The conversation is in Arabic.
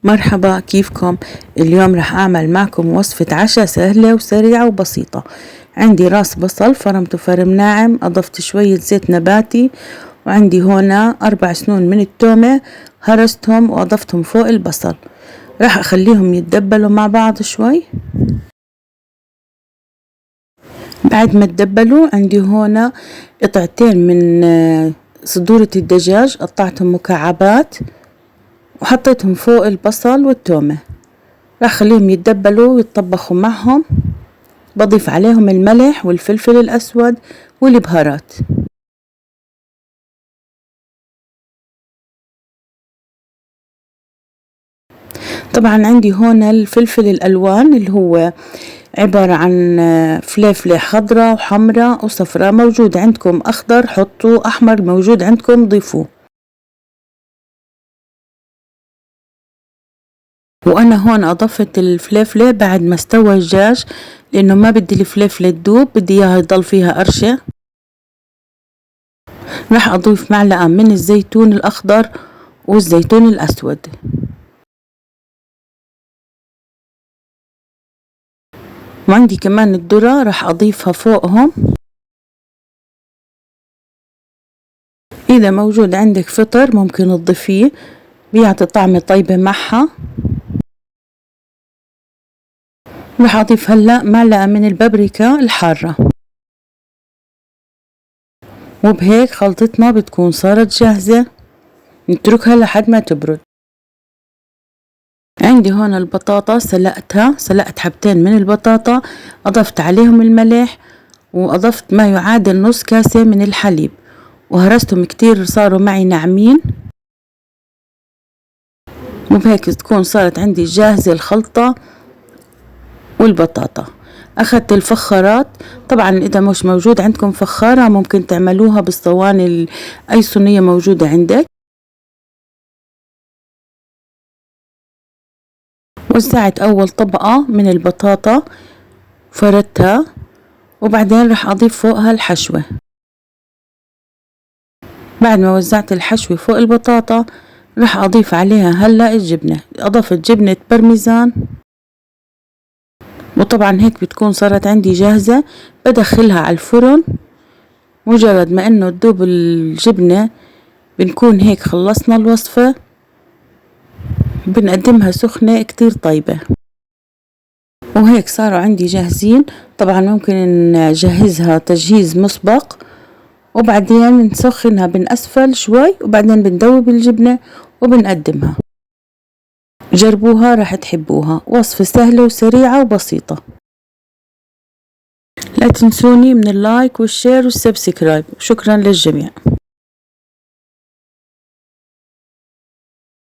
مرحبا، كيفكم؟ اليوم رح أعمل معكم وصفة عشاء سهلة وسريعة وبسيطة. عندي راس بصل فرمته فرم ناعم، أضفت شوية زيت نباتي، وعندي هنا 4 سنون من التومة هرستهم وأضفتهم فوق البصل. رح أخليهم يتدبلوا مع بعض شوي. بعد ما تدبلوا عندي هنا قطعتين من صدورة الدجاج، قطعتهم مكعبات وحطيتهم فوق البصل والتومة. راح اخليهم يتدبلوا ويتطبخوا معهم. بضيف عليهم الملح والفلفل الأسود والبهارات. طبعا عندي هنا الفلفل الألوان اللي هو عبارة عن فلفلة خضراء وحمراء وصفراء، موجود عندكم أخضر حطوا، أحمر موجود عندكم ضيفوه. وأنا هون أضفت الفلفلة بعد ما استوى الدجاج، لأنه ما بدي الفلفلة تدوب، بدي إياها يضل فيها قرشة. راح أضيف معلقة من الزيتون الأخضر والزيتون الأسود. وعندي كمان الذرة راح أضيفها فوقهم. إذا موجود عندك فطر ممكن تضيفيه، بيعطي طعمة طيبة معها. راح أضيف هلأ معلقة من البابريكا الحارة. وبهيك خلطتنا بتكون صارت جاهزة، نتركها لحد ما تبرد. عندي هون البطاطا سلقتها، سلقت حبتين من البطاطا، أضفت عليهم الملح وأضفت ما يعادل نص كاسة من الحليب، وهرستهم كتير صاروا معي ناعمين. وبهيك تكون صارت عندي جاهزة الخلطة والبطاطا. أخذت الفخارات، طبعا إذا مش موجود عندكم فخارة ممكن تعملوها بالصواني، أي صينية موجودة عندك. وزعت أول طبقة من البطاطا فردتها، وبعدين رح أضيف فوقها الحشوة. بعد ما وزعت الحشوة فوق البطاطا رح أضيف عليها هلأ الجبنة. أضفت جبنة بارميزان، وطبعا هيك بتكون صارت عندي جاهزة. بدخلها على الفرن، مجرد ما انه تذوب الجبنة بنكون هيك خلصنا الوصفة. بنقدمها سخنة كتير طيبة. وهيك صاروا عندي جاهزين. طبعا ممكن نجهزها تجهيز مسبق، وبعدين نسخنها بنأسفل شوي، وبعدين بندوب الجبنة وبنقدمها. جربوها راح تحبوها، وصفة سهلة وسريعة وبسيطة. لا تنسوني من اللايك والشير والسبسكرايب. شكرا للجميع.